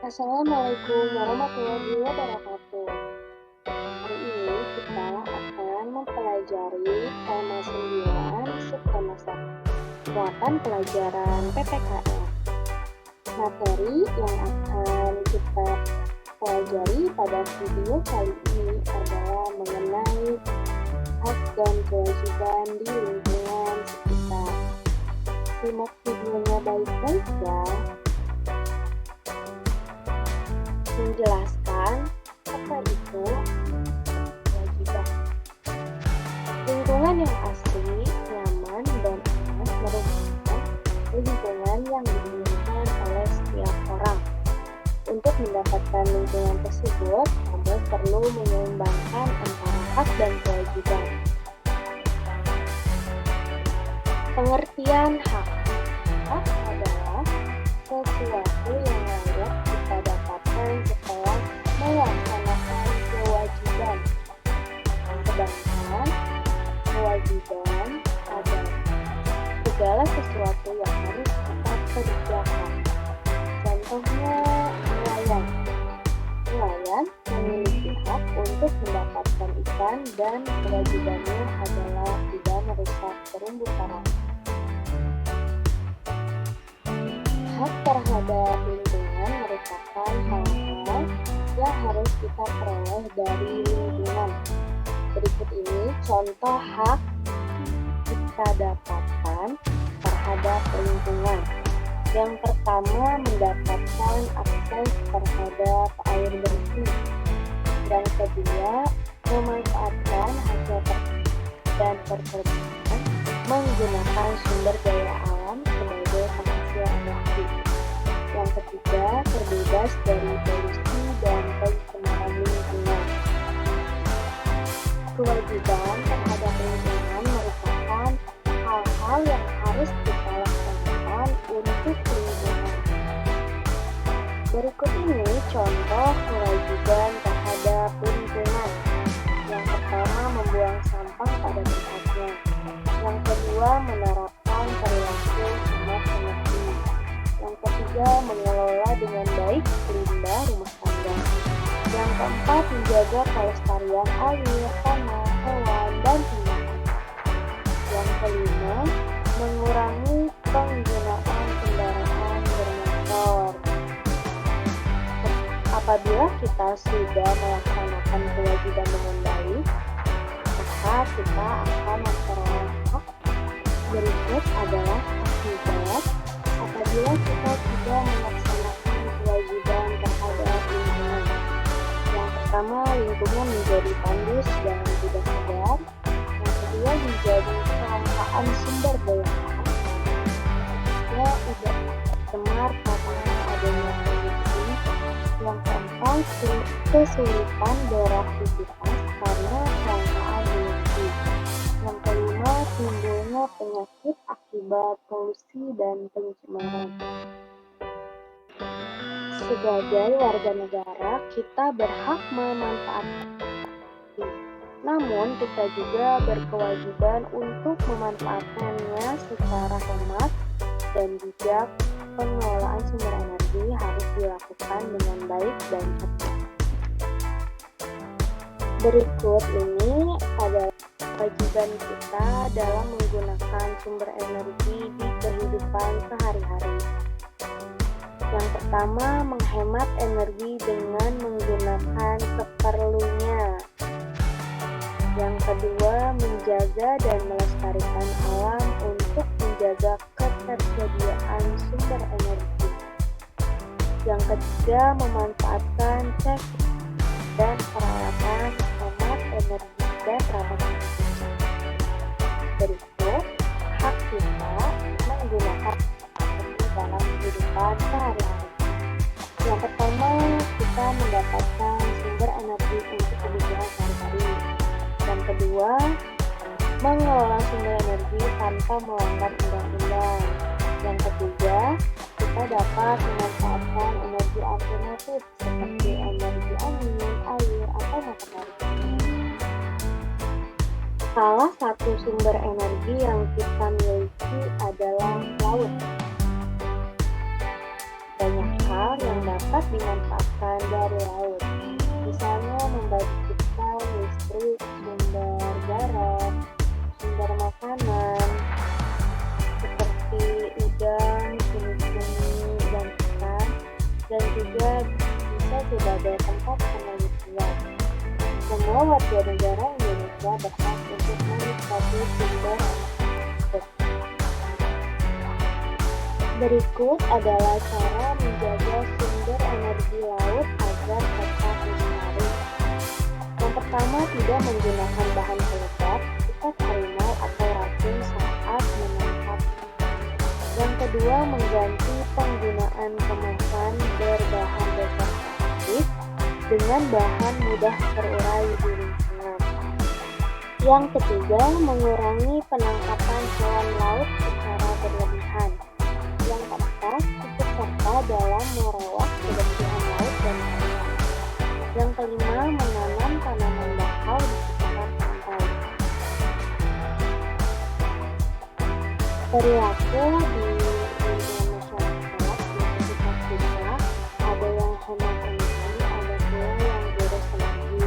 Assalamualaikum warahmatullahi wabarakatuh. Hari ini kita akan mempelajari tema 9 subtema 1, muatan pelajaran PPKN. Materi yang akan kita pelajari pada video kali ini adalah mengenai hak dan kewajiban di lingkungan sekitar. Simak videonya baik-baik ya. Menjelaskan apa itu kewajiban. Lingkungan yang asri, nyaman, dan aman merupakan lingkungan yang diinginkan oleh setiap orang. Untuk mendapatkan lingkungan tersebut, kamu perlu menyeimbangkan antara hak dan kewajiban. Pengertian hak. Hak adalah sesuatu yang layak kita dapatkan setelah melaksanakan kewajiban. Sedangkan kewajiban adalah segala sesuatu yang harus kita kerjakan. Contohnya nelayan. Nelayan memiliki hak untuk mendapatkan ikan dan kewajibannya adalah tidak merusak terumbu karang. Hak terhadap lingkungan merupakan hal-hal yang harus kita peroleh dari lingkungan. Berikut ini contoh hak kita dapatkan terhadap lingkungan. Yang pertama, mendapatkan akses terhadap air bersih. Yang kedua, memanfaatkan hasil dan perkebunan menggunakan sumber daya alam sebagai penghasil energi. Yang ketiga, terbebas dari polusi dan pencemaran lingkungan. Kewajiban terhadap lingkungan merupakan hal-hal yang harus kita lakukan untuk lingkungan. Berikut ini contoh kewajiban terhadap lingkungan. Yang pertama, membuang sampah pada tempatnya. Yang kedua, menerapkan perilaku hemat energi. Yang ketiga, mengelola dengan baik limbah rumah tangga. Yang keempat, menjaga kelestarian air, tanah, hewan, dan tumbuhan. Yang kelima, mengurangi penggunaan kendaraan bermotor. Apabila kita sudah melaksanakan kewajiban dengan baik, maka kita akan memperoleh hak. Berikut adalah akibat apabila kita tidak melaksanakan kewajiban terhadap lingkungan. Yang pertama, lingkungan menjadi tandus dan tidak segar. Yang kedua, menjadi kelangkaan sumber daya alam. Yang ketiga, tercemar karena adanya polusi. Yang keempat, kesulitan beraktivitas karena kelangkaan energi. Yang kelima, timbulnya penyakit akibat polusi dan pencemaran. Sebagai warga negara, kita berhak memanfaatkan. Namun, kita juga berkewajiban untuk memanfaatkannya secara hemat dan bijak. Pengelolaan sumber energi harus dilakukan dengan baik dan cepat. Berikut ini adalah kewajiban kita dalam menggunakan sumber energi di kehidupan sehari-hari. Yang pertama, menghemat energi dengan menggunakan seperlunya. Yang kedua, menjaga dan melestarikan alam untuk menjaga ketersediaan sumber energi. Yang ketiga, memanfaatkan teknik dan peralatan hemat energi dan ramah lingkungan. Berikut hak kita menggunakan energi dalam kehidupan sehari-hari. Yang pertama, kita mendapatkan sumber energi untuk kebutuhan sehari-hari. Yang kedua, mengelola sumber energi tanpa melanggar undang-undang. Yang ketiga, kita dapat memanfaatkan energi alternatif seperti energi angin, air, atau matahari. Salah satu sumber energi yang kita miliki adalah laut. Banyak hal yang dapat dimanfaatkan dari laut. Misalnya membagikan listrik, sumber garam, sumber makanan, seperti udang, cumi-cumi, dan ikan, dan juga bisa sebagai tempat penelitian. Semua warga negara Indonesia berhak untuk menikmati sumber tersebut. Berikut adalah cara menjaga sumber energi laut agar tetap lestari. Yang pertama, tidak menggunakan bahan peledak, ikat harimau atau racun saat menangkap. Yang kedua, mengganti penggunaan kemasan berbahan dasar plastik dengan bahan mudah terurai di lingkungan. Yang ketiga, mengurangi penangkapan hewan laut secara berlebihan. Yang keempat, ikut serta dalam merawat kebersihan laut dan pantai. Yang kelima, menanam tanaman bakau di sekitar pantai. Perilaku di lingkungan masyarakat di sekitar kita, ada yang hemat energi, ada pula yang boros energi.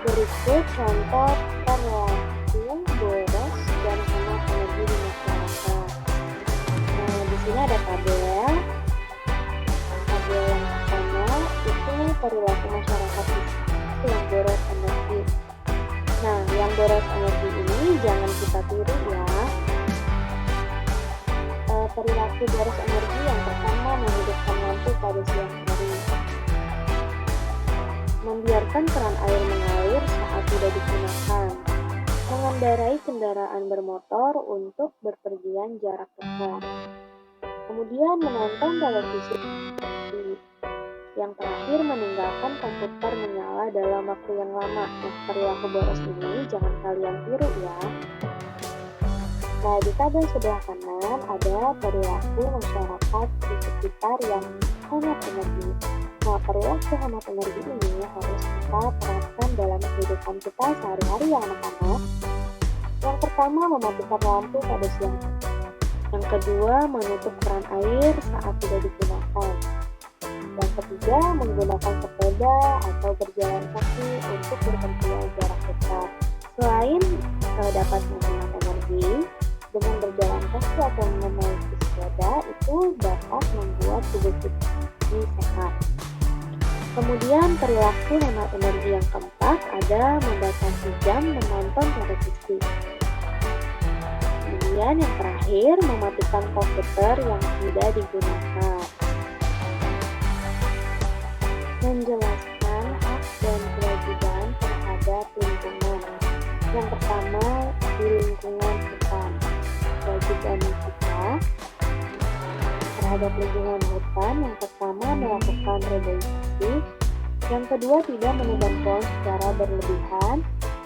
Berikut contoh perilaku boros dan hemat energi di masyarakat. Di sini ada tabel yang pertama itu perilaku masyarakat yang boros energi. Nah, yang boros energi ini jangan kita tiru ya. Perilaku boros energi yang pertama, menghidupkan lampu pada siang hari, membiarkan keran air mengalir saat tidak digunakan, mengendarai kendaraan bermotor untuk berpergian jarak dekat, kemudian menonton televisi. Yang terakhir, meninggalkan komputer menyala dalam waktu yang lama. Nah, perilaku boros ini jangan kalian tiru ya. Nah, di tabel sebelah kanan ada perilaku masyarakat di sekitar yang hemat energi. Nah, perilaku hemat energi ini harus kita terapkan dalam kehidupan kita sehari-hari ya anak-anak. Yang pertama, mematikan lampu pada siang hari. Yang kedua, menutup keran air saat tidak digunakan. Yang ketiga, menggunakan sepeda atau berjalan kaki untuk berpergian jarak dekat. Selain dapat menghemat energi, dengan berjalan kaki atau menaiki sepeda itu dapat membuat tubuh kita sehat. Kemudian perilaku hemat energi yang keempat ada membatasi jam menonton televisi. Kemudian yang terakhir, mematikan komputer yang tidak digunakan. Menjelaskan hak dan kewajiban terhadap lingkungan. Yang pertama, di lingkungan hutan. Kewajiban kita terhadap lingkungan hutan yang pertama, melakukan reboisasi. Yang kedua, tidak menebang pohon secara berlebihan.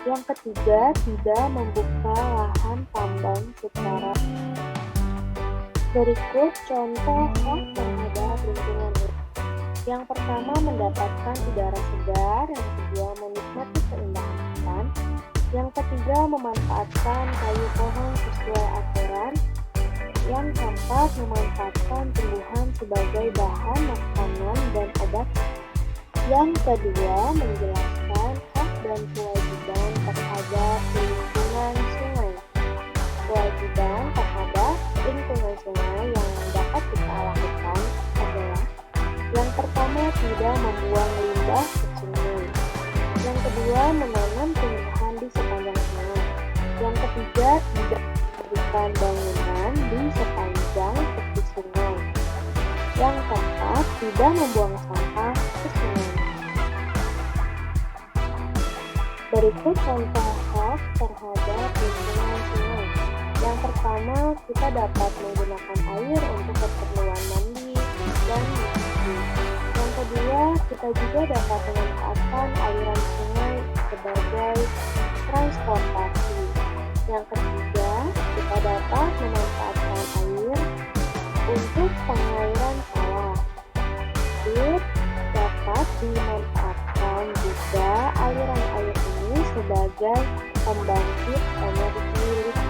Yang ketiga, tidak membuka lahan tambang secara. Berikut contoh hak terhadap lingkungan hutan. Yang pertama, mendapatkan udara segar. Yang kedua, menikmati keindahan hutan. Yang ketiga, memanfaatkan kayu pohon sesuai aturan. Yang keempat, memanfaatkan tumbuhan sebagai bahan makanan dan obat. Yang kedua, menjelaskan hak dan kewajiban terhadap lingkungan sungai. Kewajiban terhadap lingkungan sungai yang dapat kita lakukan adalah: yang pertama, tidak membuang limbah ke sungai. Yang kedua, menanam tumbuhan di sepanjang sungai. Yang ketiga, tidak mendirikan bangunan di sepanjang tepi sungai. Yang keempat, tidak membuang sampah ke sungai. Berikut contoh hak terhadap lingkungan sungai. Yang pertama, kita dapat menggunakan air untuk keperluan mandi dan mencuci. Yang kedua, kita juga dapat memanfaatkan aliran sungai sebagai transportasi. Yang ketiga, kita dapat memanfaatkan air untuk pengairan sawah. Dapat dimanfaatkan juga aliran air ini sebagai pembangkit energi listrik.